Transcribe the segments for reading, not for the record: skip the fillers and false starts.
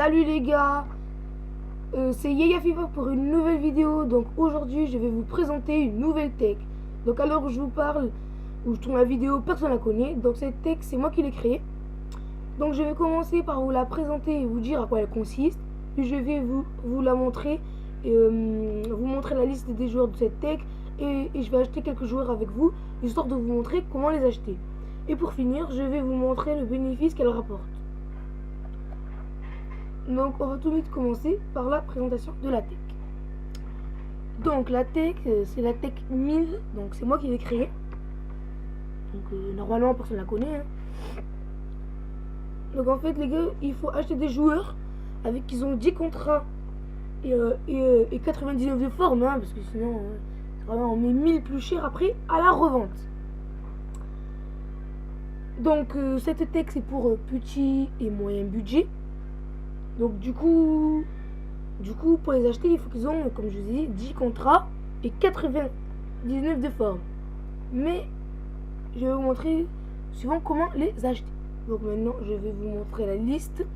Salut les gars, c'est Yaya Fever pour une nouvelle vidéo. Donc aujourd'hui je vais vous présenter une nouvelle tech. Donc à l'heure où je vous parle, où je tourne la vidéo, personne ne la connaît. Donc cette tech c'est moi qui l'ai créée. Donc je vais commencer par vous la présenter et vous dire à quoi elle consiste. Puis je vais vous la montrer, vous montrer la liste des joueurs de cette tech. Et je vais acheter quelques joueurs avec vous, histoire de vous montrer comment les acheter. Et pour finir, je vais vous montrer le bénéfice qu'elle rapporte. Donc on va tout de suite commencer par la présentation de la tech. Donc la tech, c'est la tech 1000, donc c'est moi qui l'ai créée. Donc normalement personne ne la connaît. Donc en fait les gars, il faut acheter des joueurs avec qui ont 10 contrats et 99 de forme, parce que sinon vraiment on met 1000 plus cher après à la revente. Donc cette tech c'est pour petit et moyen budget. Donc du coup pour les acheter il faut qu'ils ont, comme je vous ai dit, 10 contrats et 99 de forme. Mais je vais vous montrer suivant comment les acheter. Donc maintenant je vais vous montrer la liste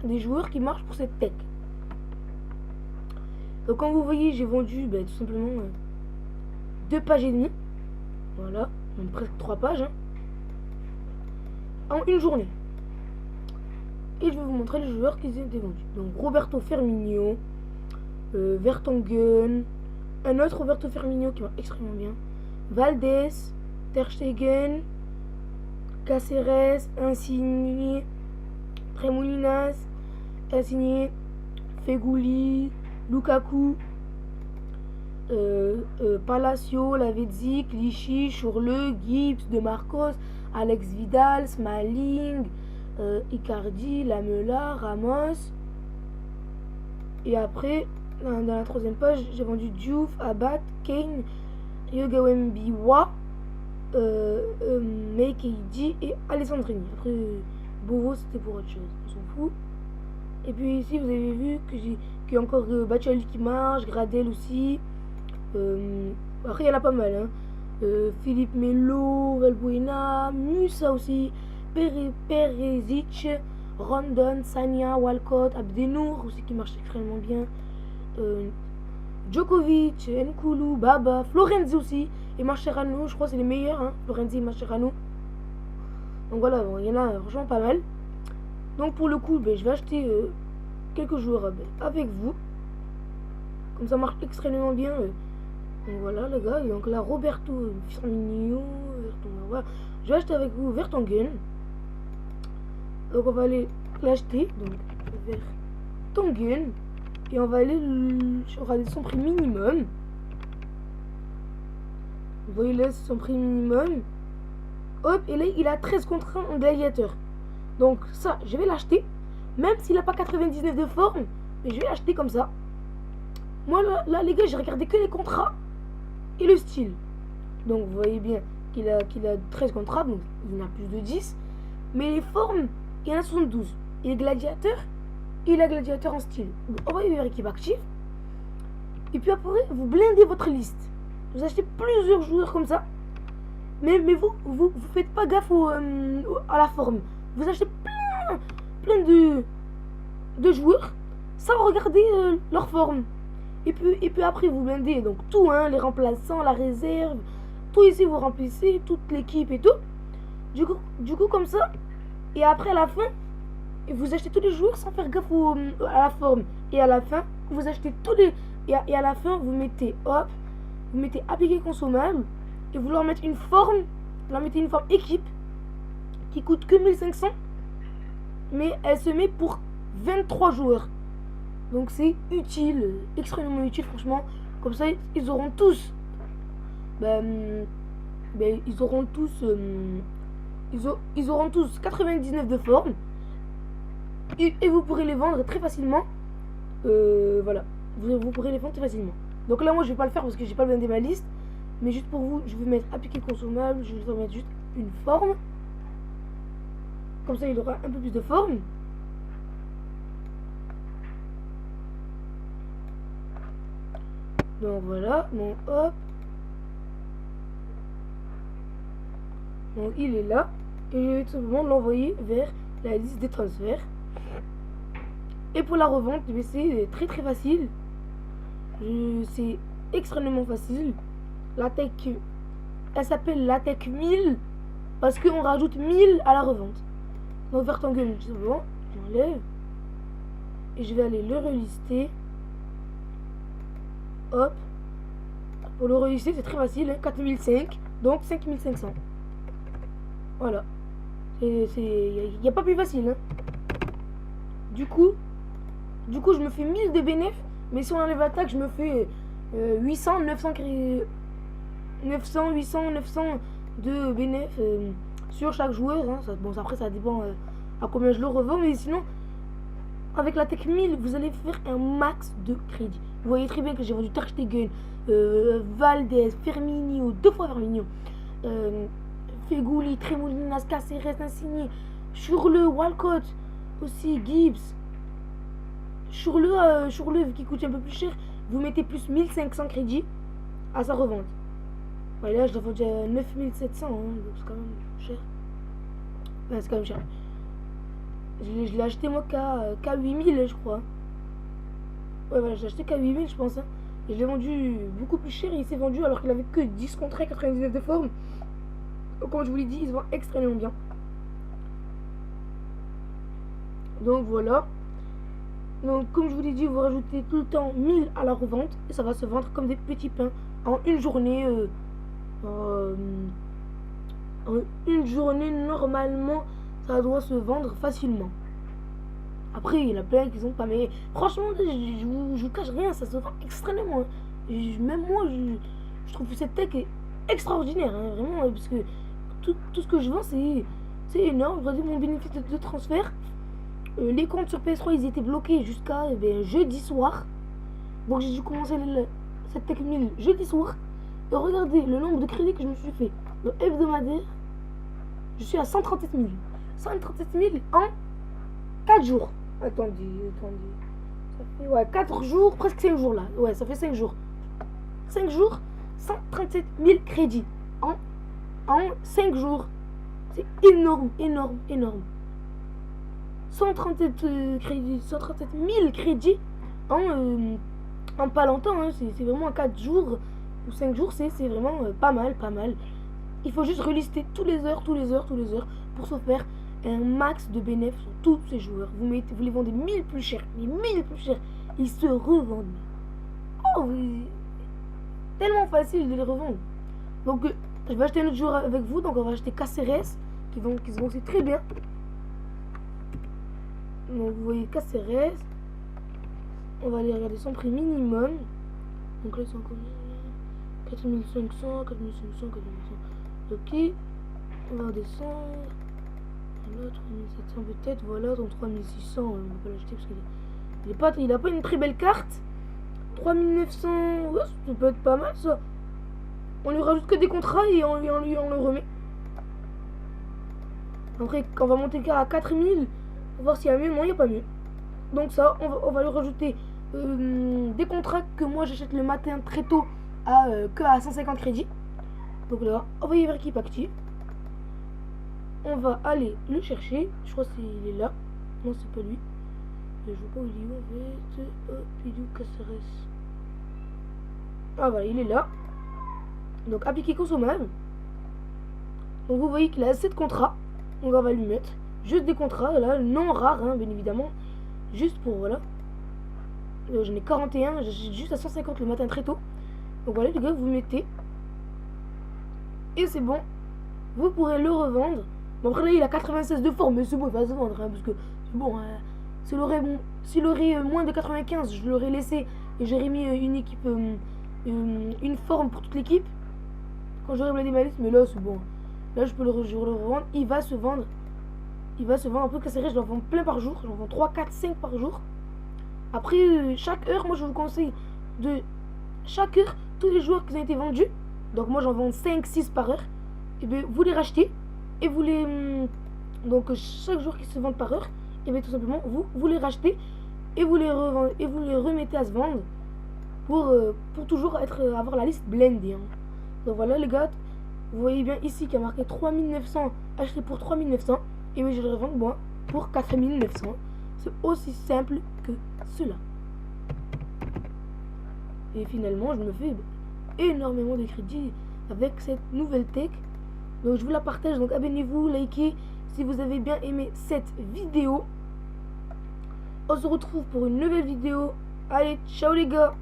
des joueurs qui marchent pour cette tech. Donc comme vous voyez j'ai vendu tout simplement 2 pages et demie. Voilà, même presque 3 pages en une journée. Et je vais vous montrer les joueurs qui ont été vendus. Donc Roberto Firmino, Vertonghen, un autre Roberto Firmino qui va extrêmement bien, Valdés, Ter Stegen, Caceres, Insigne, Tremolinas, Insigne, Feghouli, Lukaku, Palacio, Lavezzi, Clichy, Chourle, Gibbs, De Marcos, Alex Vidal, Smalling, Icardi, Lamela, Ramos. Et après, dans la troisième page, j'ai vendu Diouf, Abad, Kane, Yogawembiwa, Meikeidi et Alessandrini. Après, Bovo, c'était pour autre chose, on s'en fout. Et puis ici, vous avez vu qu'il y a encore Batshuayi qui marche, Gradel aussi. Après, il y en a pas mal. Philippe Melo, Valbuena, Musa aussi. Perisic, Rondon, Sanya, Walcott, Abdenour aussi qui marche extrêmement bien, Djokovic, Nkoulou, Baba, Florenzi aussi et Mascherano, je crois que c'est les meilleurs, Florenzi et Mascherano. Donc voilà, bon, il y en a franchement pas mal. Donc pour le coup, je vais acheter quelques joueurs avec vous, comme ça marche extrêmement bien. Donc voilà les gars, donc là Roberto Firmino, voilà. Je vais acheter avec vous Vertonghen. Donc on va aller l'acheter, donc Vertonghen, et on va aller regarder son prix minimum. Vous voyez là son prix minimum. Hop, et là il a 13 contrats en gladiateur. Donc ça, je vais l'acheter, même s'il n'a pas 99 de forme, mais je vais l'acheter comme ça. Moi là les gars, j'ai regardé que les contrats et le style. Donc vous voyez bien qu'il a 13 contrats, donc il en a plus de 10. Mais les formes, il y en a 72. Et les gladiateurs, il a gladiateur en style. Donc, on va y voir équipe active. Et puis après, vous blindez votre liste. Vous achetez plusieurs joueurs comme ça. Mais vous faites pas gaffe à la forme. Vous achetez plein de joueurs sans regarder leur forme. Et puis après, vous blindez donc tout, les remplaçants, la réserve. Tout ici, vous remplissez, toute l'équipe et tout. Du coup, comme ça. Et après, à la fin, vous achetez tous les joueurs sans faire gaffe à la forme. Et à la fin, vous achetez tous les... Et à la fin, vous mettez, hop, vous mettez appliquer consommable. Et vous leur mettez une forme, équipe qui coûte que 1500. Mais elle se met pour 23 joueurs. Donc c'est utile, extrêmement utile, franchement. Comme ça, ils auront tous... ils auront tous 99 de forme et vous pourrez les vendre très facilement. Voilà, vous pourrez les vendre très facilement. Donc là moi je vais pas le faire parce que j'ai pas blindé ma liste, mais juste pour vous je vais mettre appliquer consommable, je vais mettre juste une forme, comme ça il aura un peu plus de forme. Donc voilà, donc hop, donc il est là et je vais tout simplement l'envoyer vers la liste des transferts. Et pour la revente, c'est très très facile. C'est extrêmement facile. La tech, elle s'appelle la tech 1000 parce qu'on rajoute 1000 à la revente. Donc Vertonghen, c'est bon, j'enlève. Et je vais aller le relister. Hop. Pour le relister, c'est très facile, hein, 4005, donc 5500. Voilà. Il n'y a pas plus facile. Hein. Du coup, je me fais 1000 de bénéf. Mais si on enlève l'attaque, je me fais 800, 900, 900 de bénéf sur chaque joueur. Hein. Ça, bon, après, ça dépend à combien je le revends. Mais sinon, avec la tech 1000, vous allez faire un max de crédit. Vous voyez très bien que j'ai vendu Ter Stegen, Valdez, Firmino, 2 fois Firmino, Feghouli, Tremolinas, Caceres, Insigne, Schürrle, Walcott, aussi Gibbs. Schürrle qui coûte un peu plus cher, vous mettez plus 1500 crédits à sa revente. Ouais, là, je dois vendre déjà 9700, hein, donc c'est quand même cher. Ouais, c'est quand même cher. Je l'ai acheté moi qu'à 8000, je crois. Ouais, voilà, j'ai acheté qu'à 8000, je pense. Hein. Et je l'ai vendu beaucoup plus cher et il s'est vendu alors qu'il avait que 10 contrats, 99 de forme. Donc, comme je vous l'ai dit, il se vend extrêmement bien. Donc voilà. Donc comme je vous l'ai dit, vous rajoutez tout le temps 1000 à la revente et ça va se vendre comme des petits pains en une journée. En une journée, normalement, ça doit se vendre facilement. Après, il y en a plein qui sont pas, mais franchement, je vous cache rien, ça se vend extrêmement. Hein. Même moi, je trouve que cette tech est extraordinaire, hein, vraiment, parce que tout ce que je vends, c'est énorme. Regardez mon bénéfice de transfert. Les comptes sur PS3 ils étaient bloqués jusqu'à jeudi soir. Donc j'ai dû commencer cette tech 1000 jeudi soir. Et regardez le nombre de crédits que je me suis fait. Le hebdomadaire, je suis à 137 000. 137 000 en 4 jours. Attendez. Ça fait 4 jours, presque 5 jours là. Ouais, ça fait 5 jours. 5 jours, 137 000 crédits en 5 jours. C'est énorme. 137 000 crédits en pas longtemps. Hein. C'est vraiment en 4 jours ou 5 jours, c'est vraiment pas mal. Il faut juste relister tous les heures pour se faire un max de bénéfices sur tous ces joueurs. Vous les vendez 1000 plus cher, ils se revendent. Oh, tellement facile de les revendre. Donc je vais acheter un autre joueur avec vous, donc on va acheter Caceres qui se vend aussi très bien. Donc vous voyez Caceres, on va aller regarder son prix minimum. Donc là c'est encore 4500. Ok, on va redescendre. Là 3700 peut-être, voilà, donc 3600, on va pas l'acheter parce qu'il a pas une très belle carte. 3900, ouais, ça peut être pas mal ça. On lui rajoute que des contrats et on le remet. Après quand on va monter à 4000, pour voir s'il y a mieux. Non, il n'y a pas mieux. Donc ça, on va lui rajouter des contrats que moi j'achète le matin très tôt que à 150 crédits. Donc là, envoyer vers équipe active. On va aller le chercher. Je crois qu'il est là. Non, c'est pas lui. Je vois pas où il est où en fait. Hop, il est où Caceres. Ah voilà, il est là. Donc appliquer consommable. Donc vous voyez qu'il a 7 contrats. Donc on va lui mettre juste des contrats, là, non rares, hein, bien évidemment. Juste pour, voilà. J'en ai 41, j'ai juste à 150 le matin très tôt. Donc voilà les gars, vous mettez. Et c'est bon. Vous pourrez le revendre. Bon après là il a 96 de forme, mais c'est bon, il va se vendre. Hein, parce que c'est bon, s'il aurait moins de 95, je l'aurais laissé. Et j'aurais mis une équipe, une forme pour toute l'équipe. Quand j'aurais bladé ma liste, mais là c'est bon. Là je peux le revendre, il va se vendre. Un peu Caceres, je l'en vends plein par jour. J'en vends 3, 4, 5 par jour. Après, chaque heure, moi je vous conseille de chaque heure, tous les joueurs qui ont été vendus. Donc moi j'en vends 5, 6 par heure. Et bien vous les rachetez. Et vous les... Donc chaque jour qui se vendent par heure, et bien tout simplement, vous les rachetez. Et vous les revendez. Et vous les remettez à se vendre. Pour toujours avoir la liste blendée. Hein. Donc voilà les gars. Vous voyez bien ici qu'il y a marqué 3900. Acheté pour 3900. Et oui, je le revends moi pour 4900. C'est aussi simple que cela. Et finalement, je me fais énormément de crédit avec cette nouvelle tech. Donc je vous la partage, donc abonnez-vous, likez si vous avez bien aimé cette vidéo. On se retrouve pour une nouvelle vidéo. Allez, ciao les gars!